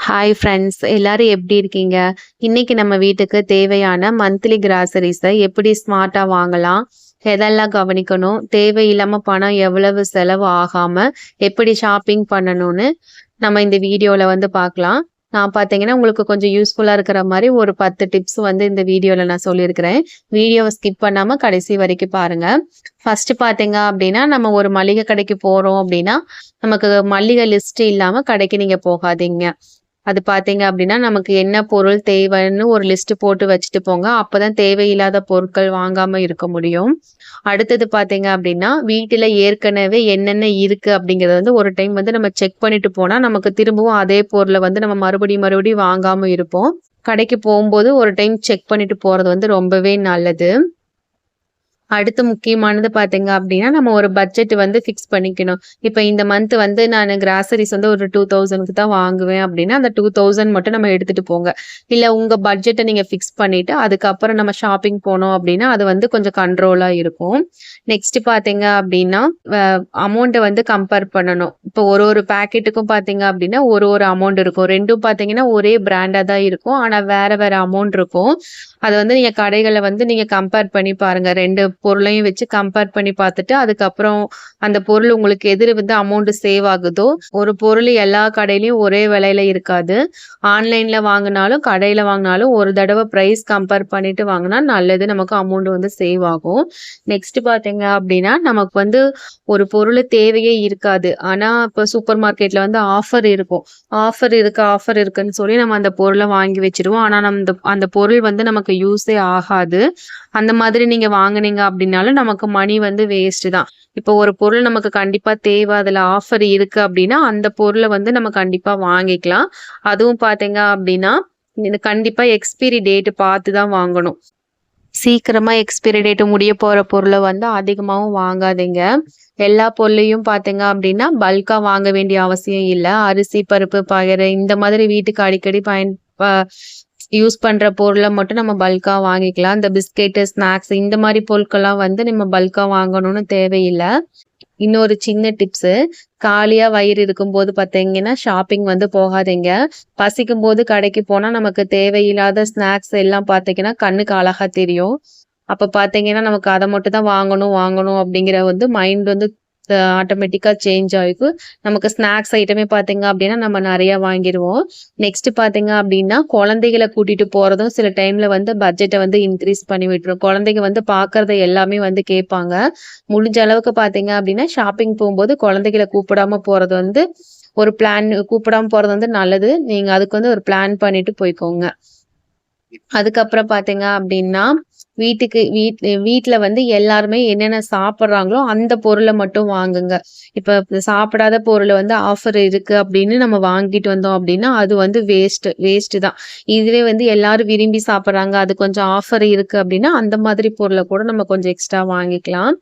Hi friends, எல்லாரும் எப்படி இருக்கீங்க? இன்னைக்கு நம்ம வீட்டுக்கு தேவையான மந்த்லி கிராசரிஸை எப்படி ஸ்மார்ட்டா வாங்கலாம்? எதெல்லாம் கவனிக்கணும்? தேவையில்லாம பணம் எவ்வளவு செலவு ஆகாம எப்படி ஷாப்பிங் பண்ணணும்னு நம்ம இந்த வீடியோல வந்து பார்க்கலாம். நான் பார்த்தீங்கன்னா, உங்களுக்கு கொஞ்சம் யூஸ்ஃபுல்லா இருக்கிற மாரி ஒரு 10 டிப்ஸ் வந்து இந்த வீடியோல நான் சொல்லியிருக்கிறேன். வீடியோவ ஸ்கிப் பண்ணாம கடைசி வரைக்கும் பாருங்க. ஃபர்ஸ்ட் பார்த்தீங்க அப்படின்னா, நம்ம ஒரு மளிகை கடைக்கு போறோம் அப்படின்னா, நமக்கு மளிகை லிஸ்ட் இல்லாம கடைக்கு நீங்க போகாதீங்க. அது பார்த்தீங்க அப்படின்னா, நமக்கு என்ன பொருள் தேவைன்னு ஒரு லிஸ்ட் போட்டு வச்சுட்டு போங்க. அப்பதான் தேவையில்லாத பொருட்கள் வாங்காம இருக்க முடியும். அடுத்தது பார்த்தீங்க அப்படின்னா, வீட்டில ஏற்கனவே என்னென்ன இருக்கு அப்படிங்கிறத வந்து ஒரு டைம் வந்து நம்ம செக் பண்ணிட்டு போனா, நமக்கு திரும்பவும் அதே பொருள வந்து நம்ம மறுபடியும் மறுபடியும் வாங்காம இருப்போம். கடைக்கு போம்போது ஒரு டைம் செக் பண்ணிட்டு போறது வந்து ரொம்பவே நல்லது. அடுத்து முக்கியமானது பார்த்தீங்க அப்படின்னா, நம்ம ஒரு பட்ஜெட் வந்து ஃபிக்ஸ் பண்ணிக்கணும். இப்ப இந்த மந்த் வந்து நானு கிராசரிஸ் வந்து ஒரு 2000க்கு தான் வாங்குவேன் அப்படின்னா, அந்த 2000 மட்டும் நம்ம எடுத்துட்டு போங்க. இல்ல உங்க பட்ஜெட்ட நீங்க ஃபிக்ஸ் பண்ணிட்டு, அதுக்கப்புறம் நம்ம ஷாப்பிங் போனோம் அப்படின்னா, அது வந்து கொஞ்சம் கண்ட்ரோலா இருக்கும். நெக்ஸ்ட் பார்த்தீங்க அப்படின்னா, வ அமௌண்ட்ட வந்து கம்பேர் பண்ணணும். இப்போ ஒரு ஒரு பாக்கெட்டுக்கும் பார்த்தீங்க அப்படின்னா, ஒரு ஒரு அமௌண்ட் இருக்கும். 2ம் பார்த்தீங்கன்னா, ஒரே பிராண்டா தான் இருக்கும். ஆனா வேற வேற அமௌண்ட் இருக்கும். அத வந்து நீங்க கடைகள்ல வந்து நீங்க கம்பேர் பண்ணி பாருங்க. 2 பொருளையும் வச்சு கம்பேர் பண்ணி பார்த்துட்டு, அதுக்கப்புறம் அந்த பொருள் உங்களுக்கு எதில வந்து அமௌண்ட் சேவ் ஆகுதோ, ஒரு பொருள் எல்லா கடையிலயும் ஒரே விலையில இருக்காது. ஆன்லைன்ல வாங்குனாலும், கடையில வாங்குனாலும் ஒரு தடவ பிரைஸ் கம்பேர் பண்ணிட்டு வாங்குனா நல்லது. நமக்கு அமௌண்ட் வந்து சேவ் ஆகும். நெக்ஸ்ட் பார்த்தீங்க அப்டின்னா, நமக்கு வந்து ஒரு பொருள் தேவையே இருக்காது. ஆனா, இப்ப சூப்பர் மார்க்கெட்ல வந்து ஆஃபர் இருக்கும். ஆஃபர் இருக்குன்னு சொல்லி நம்ம அந்த பொருள வாங்கி வச்சுருவோம். ஆனா, அந்த பொருள் வந்து நமக்கு யூஸே ஆகாது. அந்த மாதிரி நீங்க வாங்குனீங்க அப்டின்னாலும் நமக்கு மணி வந்து வேஸ்ட் தான். இப்போ ஒரு பொருள் நமக்கு கண்டிப்பா தேவ, அதுல ஆஃபர் இருக்கு அப்டின்னா, அந்த பொருள வந்து நம்ம கண்டிப்பா வாங்கிக்கலாம். அதுவும் பார்த்தீங்க அப்டின்னா, இது கண்டிப்பா எக்ஸ்பைரி டேட் பார்த்து தான் வாங்கணும். சீக்கிரமா எக்ஸ்பைரி டேட் முடிய போற பொருள வந்து அதிகமாவும் வாங்காதீங்க. எல்லா பொருளையும் பார்த்தீங்க அப்டின்னா, பல்க்கா வாங்க வேண்டிய அவசியம் இல்ல. அரிசி, பருப்பு, பயறு இந்த மாதிரி வீட்டுக்கு அடிக்கடி ப யூஸ் பண்ற பொருள மட்டும் நம்ம பல்க்கா வாங்கிக்கலாம். இந்த பிஸ்கெட்டு, ஸ்நாக்ஸ் இந்த மாரி பொருட்கள்லாம் வந்து நம்ம பல்க்கா வாங்கணும்னு தேவையில்ல. இன்னொரு சின்ன டிப்ஸு, காலியா வயிறு இருக்கும்போது பார்த்தீங்கன்னா, ஷாப்பிங் வந்து போகாதீங்க. பசிக்கும்போது கடைக்கு போனா நமக்கு தேவையில்லாத ஸ்நாக்ஸ் எல்லாம் பார்த்தீங்கன்னா, கண்ணுக்கு அழகா தெரியும். அப்ப பார்த்தீங்கன்னா, நமக்கு அத மட்டும் தான் வாங்கணும் அப்படிங்கிற வந்து மைண்ட் வந்து ஆட்டோமேட்டிக்கா சேஞ்ச் ஆயிக்கும். நமக்கு ஸ்நாக்ஸ் ஐட்டமே பார்த்தீங்க அப்படின்னா, நம்ம நெறைய வாங்கிருவோம். நெக்ஸ்ட் பார்த்தீங்க அப்படின்னா, குழந்தைகள கூட்டிட்டு போறதும் சில டைம்ல வந்து பட்ஜெட்ட வந்து இன்கிரீஸ் பண்ணி விட்டுரும். குழந்தைங்க வந்து பார்க்கறத எல்லாமே வந்து கேட்பாங்க. முடிஞ்ச அளவுக்கு பார்த்தீங்க அப்படின்னா, ஷாப்பிங் போம்போது குழந்தைகள கூப்பிடாம போறது வந்து ஒரு பிளான் கூப்பிடாம போறது வந்து நல்லது. நீங்க அதுக்கு வந்து ஒரு பிளான் பண்ணிட்டு போய்க்கோங்க. அதுக்கப்புறம் பார்த்தீங்க அப்படின்னா, வீட்ல வந்து எல்லாருமே என்னென்ன சாப்பிடுறாங்களோ, அந்த பொருள மட்டும் வாங்குங்க. இப்ப சாப்பிடாத பொருள வந்து ஆஃபர் இருக்கு அப்படின்னு நம்ம வாங்கிட்டு வந்தோம் அப்படின்னா, அது வந்து வேஸ்ட் தான். இதுவே வந்து எல்லாரும் விரும்பி சாப்பிடுறாங்க, அது கொஞ்சம் ஆஃபர் இருக்கு அப்படின்னா, அந்த மாதிரி பொருள கூட நம்ம கொஞ்சம் எக்ஸ்ட்ரா வாங்கிக்கலாம்.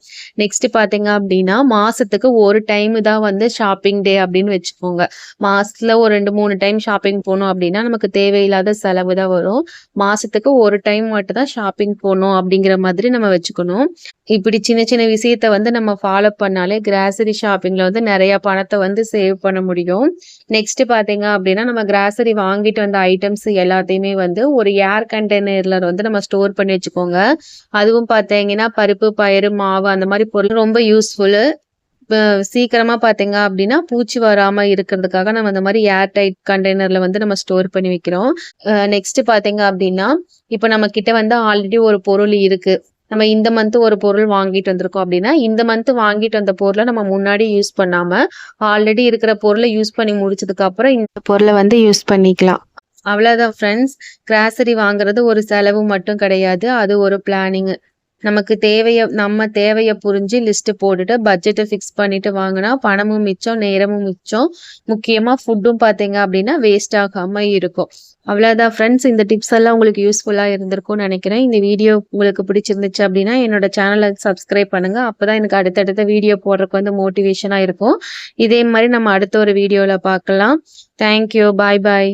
நெக்ஸ்ட் பார்த்தீங்க அப்படின்னா, மாசத்துக்கு ஒரு டைம் தான் வந்து ஷாப்பிங் டே அப்படின்னு வச்சுக்கோங்க. மாசத்துல ஒரு 2, 3 டைம் ஷாப்பிங் போனோம் அப்படின்னா, நமக்கு தேவையில்லாத செலவு தான் வரும். மாசத்துக்கு ஒரு டைம் மட்டும் தான் ஷாப்பிங் போணும் அப்படிங்கிற மாதிரி நம்ம வச்சுக்கணும். இப்படி சின்ன சின்ன விஷயத்த வந்து நம்ம ஃபாலோ பண்ணாலே கிராசரி ஷாப்பிங்ல வந்து நெறைய பணத்த வந்து சேவ் பண்ண முடியும். நெக்ஸ்ட் பார்த்தீங்க அப்படின்னா, நம்ம கிராசரி வாங்கிட்டு வந்த ஐட்டம்ஸ் எல்லாத்தையுமே வந்து ஒரு ஏர் கண்டெய்னர்ல வந்து நம்ம ஸ்டோர் பண்ணி வச்சுக்கோங்க. அதுவும் பார்த்தீங்கன்னா, பருப்பு, பயறு, மாவு அந்த மாரி பொருள் ரொம்ப யூஸ்ஃபுல்லு. இப்ப சீக்கிரமா பார்த்தீங்க அப்படின்னா, பூச்சி வராம இருக்கிறதுக்காக நம்ம இந்த மாரி ஏர் டைட் கண்டெய்னர்ல வந்து நம்ம ஸ்டோர் பண்ணி வைக்கிறோம். நெக்ஸ்ட் பார்த்தீங்க அப்படின்னா, இப்ப நம்ம கிட்ட வந்து ஆல்ரெடி ஒரு பொருள் இருக்கு. நம்ம இந்த மந்த் ஒரு பொருள் வாங்கிட்டு வந்திருக்கோம் அப்படின்னா, இந்த மந்த் வாங்கிட்டு வந்த பொருள நம்ம முன்னாடி யூஸ் பண்ணாம, ஆல்ரெடி இருக்கிற பொருள யூஸ் பண்ணி முடிச்சதுக்கு அப்புறம் இந்த பொருள வந்து யூஸ் பண்ணிக்கலாம். அவ்வளோதான் ஃப்ரெண்ட்ஸ். கிராசரி வாங்குறது ஒரு செலவு மட்டும் கிடையாது. அது ஒரு பிளானிங். நமக்கு நம்ம தேவைய புரிஞ்சு லிஸ்ட் போட்டுட்டு பட்ஜெட்ட ஃபிக்ஸ் பண்ணிட்டு வாங்குனா பணமும் மிச்சம், நேரமும் மிச்சம். முக்கியமா ஃபுட்டும் பார்த்தீங்க அப்படின்னா வேஸ்ட் ஆகாம இருக்கும். அவ்வளோதான் ஃப்ரெண்ட்ஸ். இந்த டிப்ஸ் எல்லாம் உங்களுக்கு யூஸ்ஃபுல்லா இருந்திருக்கும்னு நினைக்கிறேன். இந்த வீடியோ உங்களுக்கு பிடிச்சிருந்துச்சு அப்படின்னா என்னோட சேனல சப்ஸ்கிரைப் பண்ணுங்க. அப்பதான் எனக்கு அடுத்தடுத்த வீடியோ போடுறதுக்கு வந்து மோட்டிவேஷனா இருக்கும். இதே மாரி நம்ம அடுத்த ஒரு வீடியோல பார்க்கலாம். Thank you. Bye bye.